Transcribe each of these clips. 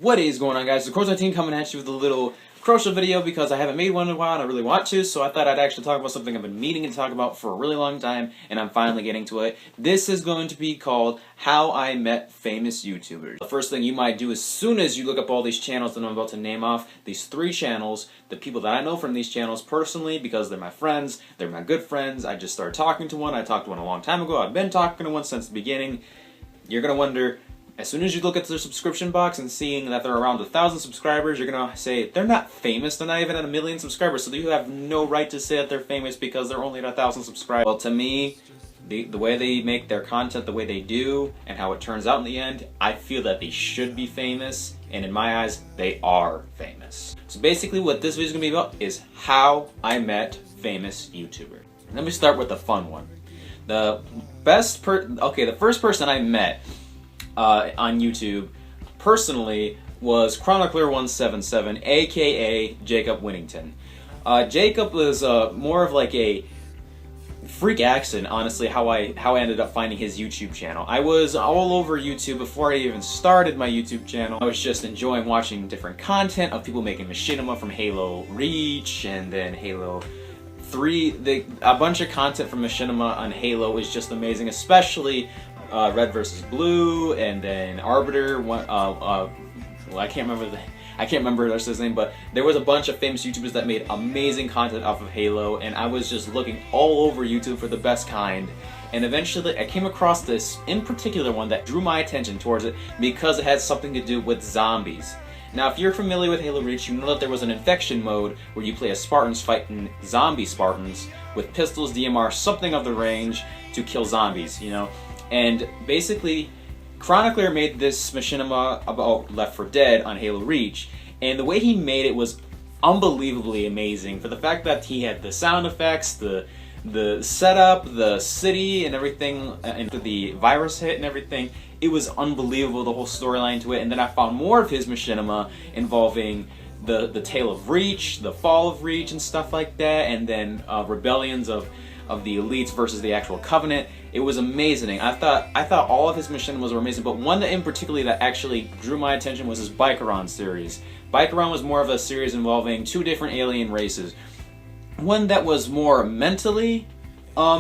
What is going on, guys? The CrowShow team coming at you with a little CrowShow video because I haven't made one in a while and I really want to, so I thought I'd actually talk about something I've been meaning to talk about for a really long time, and I'm finally getting to it. This is going to be called How I Met Famous YouTubers. The first thing you might do as soon as you look up all these channels that I'm about to name off, these 3 channels, the people that I know from these channels personally because they're my friends, they're my good friends, I just started talking to one, I talked to one a long time ago, I've been talking to one since the beginning. You're going to wonder, as soon as you look at their subscription box and seeing that they're around 1,000 subscribers, you're going to say, they're not famous, they're not even at 1 million subscribers, so you have no right to say that they're famous because they're only at 1,000 subscribers. Well, to me, the way they make their content, the way they do, and how it turns out in the end, I feel that they should be famous, and in my eyes, they are famous. So basically what this video is going to be about is how I met famous YouTubers. Let me start with the fun one. The first person I met on YouTube, personally, was Chronicler177, aka Jacob Winnington. Jacob was more of like a freak accident, honestly, how I ended up finding his YouTube channel. I was all over YouTube before I even started my YouTube channel. I was just enjoying watching different content of people making machinima from Halo Reach and then Halo 3. A bunch of content from machinima on Halo is just amazing, especially Red vs. Blue, and then Arbiter. Well, I can't remember his name, but there was a bunch of famous YouTubers that made amazing content off of Halo, and I was just looking all over YouTube for the best kind. And eventually, I came across this in particular one that drew my attention towards it because it had something to do with zombies. Now, if you're familiar with Halo Reach, you know that there was an infection mode where you play as Spartans fighting zombie Spartans with pistols, DMR, something of the range to kill zombies, you know. And basically, Chronicler made this machinima about Left 4 Dead on Halo Reach, and the way he made it was unbelievably amazing. For the fact that he had the sound effects, the setup, the city, and everything, and the virus hit and everything, it was unbelievable, the whole storyline to it. And then I found more of his machinima involving the tale of Reach, the fall of Reach, and stuff like that, and then rebellions of the elites versus the actual Covenant. It was amazing. I thought all of his machinimas were amazing, but one that in particular that actually drew my attention was his Bikeron series. Bikeron was more of a series involving 2 different alien races. One that was more mentally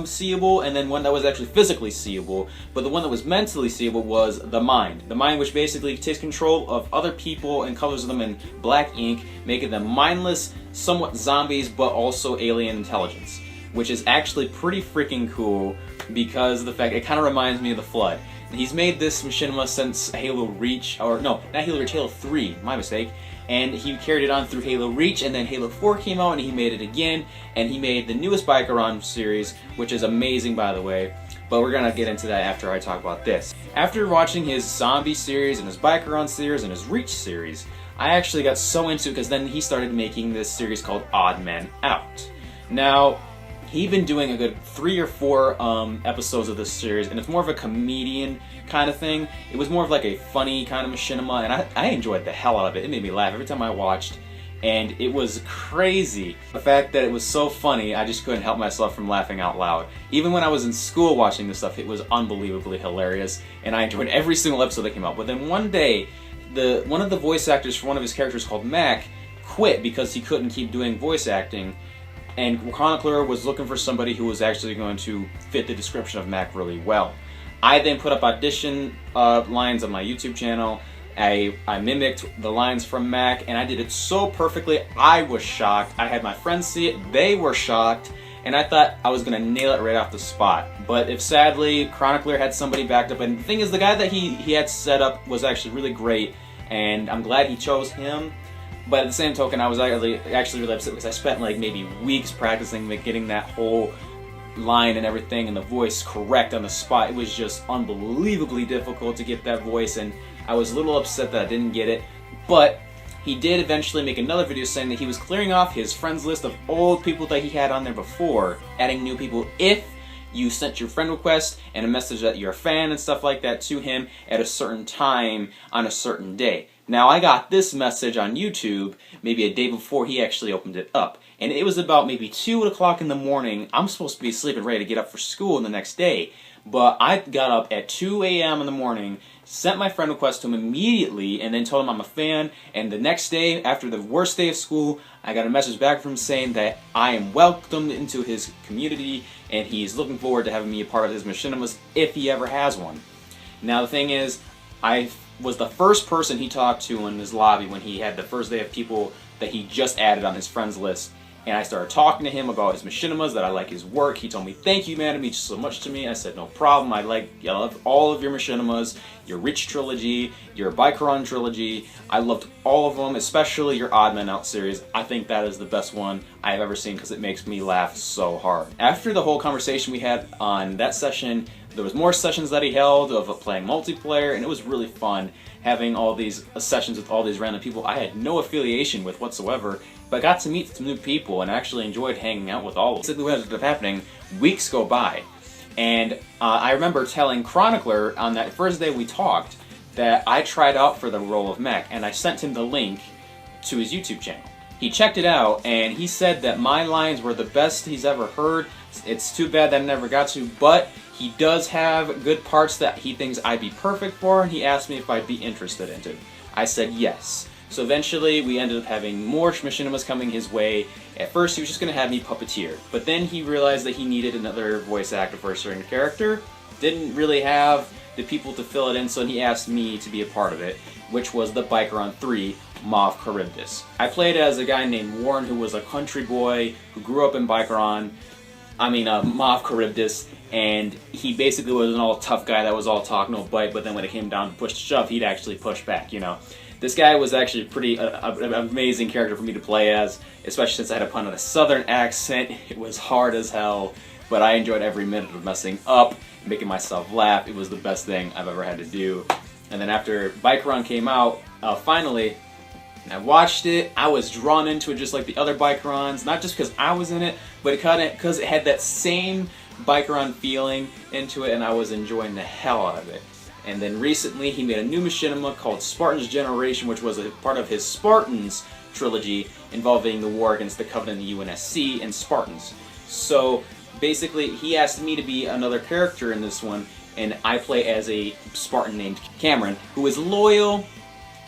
seeable, and then one that was actually physically seeable. But the one that was mentally seeable was the Mind. The Mind, which basically takes control of other people and colors them in black ink, making them mindless, somewhat zombies, but also alien intelligence, which is actually pretty freaking cool because of the fact it kind of reminds me of the Flood. And he's made this machinima since Halo Reach, or no, not Halo Reach, Halo 3, my mistake. And he carried it on through Halo Reach, and then Halo 4 came out and he made it again, and he made the newest Bikeron series, which is amazing, by the way. But we're gonna get into that after I talk about this. After watching his Zombie series and his Bikeron series and his Reach series, I actually got so into it because then he started making this series called Odd Man Out. Now, he'd been doing a good 3 or 4 episodes of this series, and it's more of a comedian kind of thing. It was more of like a funny kind of machinima, and I enjoyed the hell out of it. It made me laugh every time I watched, and it was crazy. The fact that it was so funny, I just couldn't help myself from laughing out loud. Even when I was in school watching this stuff, it was unbelievably hilarious, and I enjoyed every single episode that came out. But then one day, one of the voice actors for one of his characters called Mac quit because he couldn't keep doing voice acting. And Chronicler was looking for somebody who was actually going to fit the description of Mac really well. I then put up audition lines on my YouTube channel. I mimicked the lines from Mac, and I did it so perfectly, I was shocked. I had my friends see it, they were shocked, and I thought I was going to nail it right off the spot. But if sadly, Chronicler had somebody backed up, and the thing is, the guy that he had set up was actually really great, and I'm glad he chose him. But at the same token, I was actually really upset because I spent like maybe weeks practicing getting that whole line and everything and the voice correct on the spot. It was just unbelievably difficult to get that voice, and I was a little upset that I didn't get it. But he did eventually make another video saying that he was clearing off his friends list of old people that he had on there before, adding new people if you sent your friend request and a message that you're a fan and stuff like that to him at a certain time on a certain day. Now, I got this message on YouTube maybe a day before he actually opened it up, and it was about maybe 2 o'clock in the morning. I'm supposed to be sleeping ready to get up for school the next day, but I got up at 2 a.m. in the morning sent my friend request to him immediately, and then told him I'm a fan. And the next day, after the worst day of school, I got a message back from him saying that I am welcomed into his community, and he's looking forward to having me a part of his machinimas if he ever has one. Now the thing is, I was the first person he talked to in his lobby when he had the first day of people that he just added on his friends list. And I started talking to him about his machinimas, that I like his work. He told me, "Thank you, man, it means so much to me." I said, "No problem. I love all of your machinimas, your Rich trilogy, your Bikeron trilogy. I loved all of them, especially your Odd Men Out series. I think that is the best one I've ever seen because it makes me laugh so hard." After the whole conversation we had on that session, there was more sessions that he held of playing multiplayer, and it was really fun having all these sessions with all these random people I had no affiliation with whatsoever, but I got to meet some new people and actually enjoyed hanging out with all of them. Basically what ended up happening, weeks go by, and I remember telling Chronicler on that first day we talked that I tried out for the role of Mech, and I sent him the link to his YouTube channel. He checked it out, and he said that my lines were the best he's ever heard. It's too bad that I never got to, but he does have good parts that he thinks I'd be perfect for, and he asked me if I'd be interested in it. I said yes. So eventually we ended up having more machinimas coming his way. At first he was just going to have me puppeteer, but then he realized that he needed another voice actor for a certain character. Didn't really have the people to fill it in, so he asked me to be a part of it, which was the Bikeron 3, Mauve Charybdis. I played as a guy named Warren who was a country boy who grew up in Mauve Charybdis, and he basically was an all tough guy that was all talk, no bite, but then when it came down to push to shove, he'd actually push back, you know. This guy was actually pretty an amazing character for me to play as, especially since I had to put on a southern accent. It was hard as hell, but I enjoyed every minute of messing up, making myself laugh. It was the best thing I've ever had to do. And then after Bikeron came out, finally, I watched it. I was drawn into it just like the other Bikerons, not just because I was in it, but because it had that same Bikeron feeling into it, and I was enjoying the hell out of it. And then recently he made a new machinima called Spartan's Generation, which was a part of his Spartans trilogy involving the war against the Covenant, the UNSC, and Spartans. So basically he asked me to be another character in this one, and I play as a Spartan named Cameron, who is loyal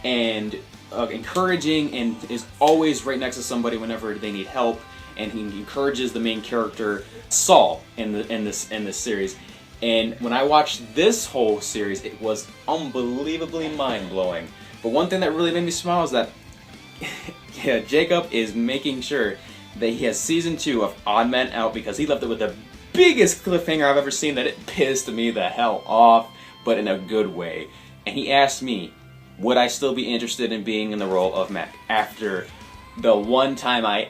and encouraging and is always right next to somebody whenever they need help, and he encourages the main character Saul in this series. And when I watched this whole series, it was unbelievably mind-blowing. But one thing that really made me smile is that yeah, Jacob is making sure that he has season 2 of Odd Men Out, because he left it with the biggest cliffhanger I've ever seen that it pissed me the hell off, but in a good way. And he asked me, would I still be interested in being in the role of Mech? After the one time I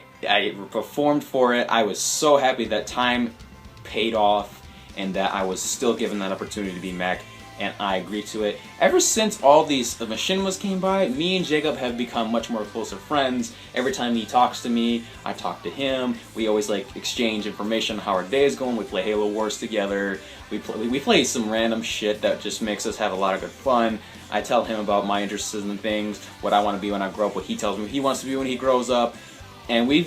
performed for it, I was so happy that time paid off and that I was still given that opportunity to be Mech, and I agreed to it. Ever since all these machinimas came by, me and Jacob have become much more closer friends. Every time he talks to me, I talk to him. We always exchange information on how our day is going. We play Halo Wars together. We play some random shit that just makes us have a lot of good fun. I tell him about my interests in things, what I want to be when I grow up, what he tells me he wants to be when he grows up. And we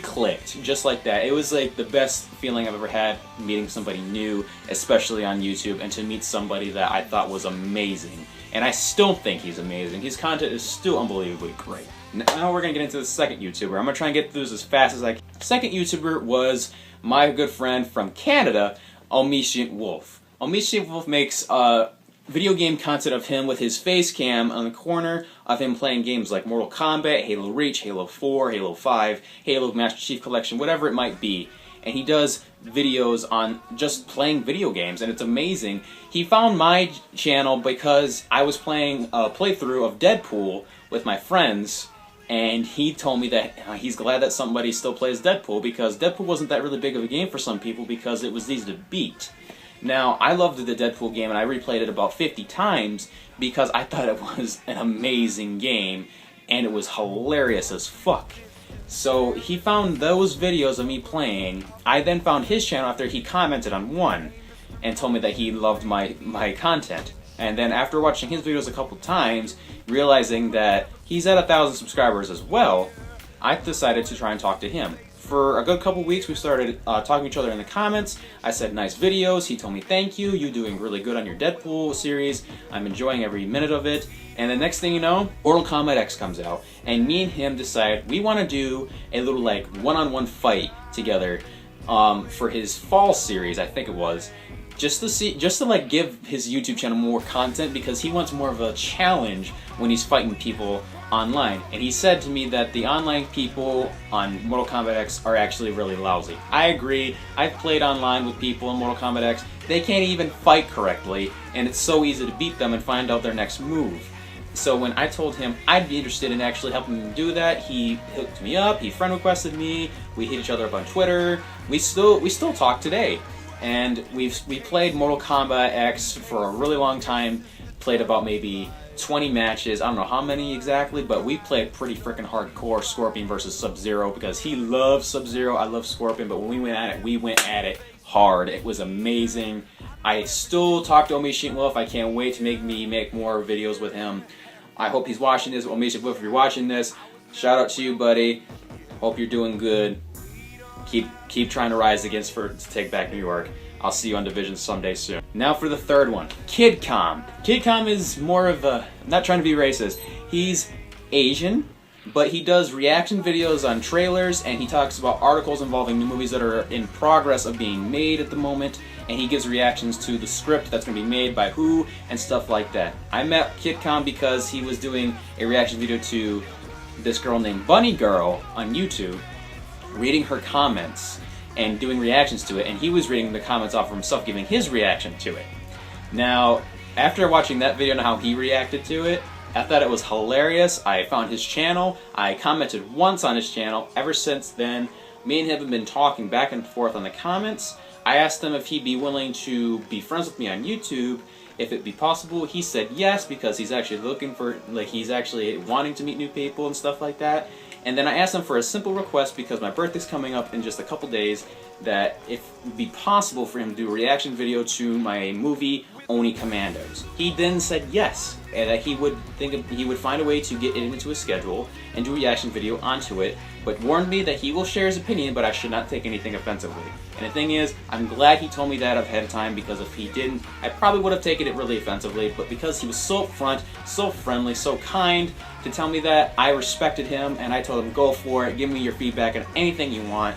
clicked just like that. It was like the best feeling I've ever had, meeting somebody new, especially on YouTube, and to meet somebody that I thought was amazing. And I still think he's amazing. His content is still unbelievably great. Now we're gonna get into the second YouTuber. I'm gonna try and get through this as fast as I can. The second YouTuber was my good friend from Canada, Omniscient Wolf. Omniscient Wolf makes video game content of him with his face cam on the corner of him playing games like Mortal Kombat, Halo Reach, Halo 4, Halo 5, Halo Master Chief Collection, whatever it might be. And he does videos on just playing video games, and it's amazing. He found my channel because I was playing a playthrough of Deadpool with my friends, and he told me that he's glad that somebody still plays Deadpool, because Deadpool wasn't that really big of a game for some people because it was easy to beat. Now, I loved the Deadpool game, and I replayed it about 50 times because I thought it was an amazing game, and it was hilarious as fuck. So he found those videos of me playing. I then found his channel after he commented on one and told me that he loved my content. And then after watching his videos a couple times, realizing that he's at 1,000 subscribers as well, I decided to try and talk to him. For a good couple weeks, we started talking to each other in the comments. I said nice videos. He told me thank you. You're doing really good on your Deadpool series. I'm enjoying every minute of it. And the next thing you know, Mortal Kombat X comes out, and me and him decide we want to do a little like one-on-one fight together for his fall series, I think it was. Just to like give his YouTube channel more content, because he wants more of a challenge when he's fighting people online. And he said to me that the online people on Mortal Kombat X are actually really lousy. I agree. I've played online with people in Mortal Kombat X. They can't even fight correctly, and it's so easy to beat them and find out their next move. So when I told him I'd be interested in actually helping him do that, he hooked me up, he friend requested me, we hit each other up on Twitter. We still talk today. And we played Mortal Kombat X for a really long time, played about maybe 20 matches, I don't know how many exactly, but we played pretty freaking hardcore Scorpion versus Sub-Zero, because he loves Sub-Zero, I love Scorpion, but when we went at it hard. It was amazing. I still talk to Omishin Wolf. I can't wait to make more videos with him. I hope he's watching this. Omishin Wolf, if you're watching this, shout out to you, buddy. Hope you're doing good. Keep trying to rise to take back New York. I'll see you on Division someday soon. Now for the third one, KidCom. KidCom is more of a, I'm not trying to be racist, he's Asian, but he does reaction videos on trailers, and he talks about articles involving new movies that are in progress of being made at the moment, and he gives reactions to the script that's going to be made by who and stuff like that. I met KidCom because he was doing a reaction video to this girl named Bunny Girl on YouTube, reading her comments and doing reactions to it, and he was reading the comments off of himself, giving his reaction to it. Now, after watching that video and how he reacted to it, I thought it was hilarious. I found his channel. I commented once on his channel. Ever since then, me and him have been talking back and forth on the comments. I asked him if he'd be willing to be friends with me on YouTube, if it'd be possible. He said yes, because he's actually looking for, he's actually wanting to meet new people and stuff like that. And then I asked him for a simple request, because my birthday's coming up in just a couple days, that if it would be possible for him to do a reaction video to my movie, Oni Commandos. He then said yes, and that he would find a way to get it into his schedule and do a reaction video onto it, but warned me that he will share his opinion, but I should not take anything offensively. And the thing is, I'm glad he told me that ahead of time, because if he didn't, I probably would have taken it really offensively, but because he was so upfront, so friendly, so kind to tell me that, I respected him, and I told him, go for it, give me your feedback on anything you want.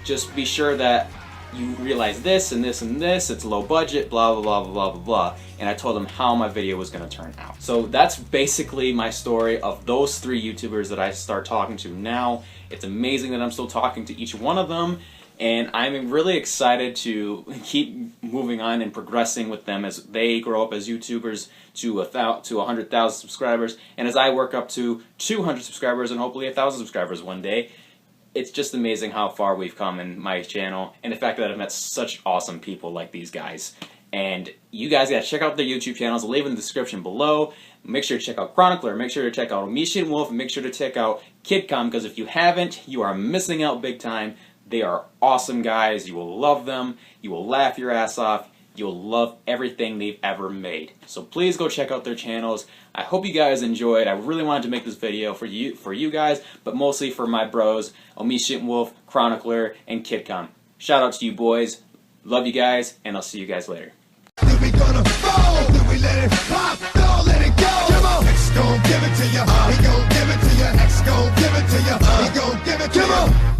Just be sure that you realize this and this and this, it's low budget, blah, blah, blah, blah, blah, blah. And I told him how my video was going to turn out. So that's basically my story of those three YouTubers that I start talking to now. It's amazing that I'm still talking to each one of them, and I'm really excited to keep moving on and progressing with them as they grow up as YouTubers to 100,000 subscribers, and as I work up to 200 subscribers and hopefully 1,000 subscribers one day. It's just amazing how far we've come in my channel, and the fact that I've met such awesome people like these guys. And you guys gotta check out their YouTube channels. I'll leave in the description below. Make sure to check out Chronicler, make sure to check out Omishin Wolf, and make sure to check out KidCom, because if you haven't, you are missing out big time. They are awesome guys. You will love them. You will laugh your ass off. You'll love everything they've ever made. So please go check out their channels. I hope you guys enjoyed. I really wanted to make this video for you guys, but mostly for my bros, Omishin Wolf, Chronicler, and KidCom. Shout out to you boys. Love you guys, and I'll see you guys later. We gonna fall, then we let it pop, don't let it go. Come on, X gon' give it to ya. He gon' give it to ya. X gon' give it to ya. He gon' give it to ya.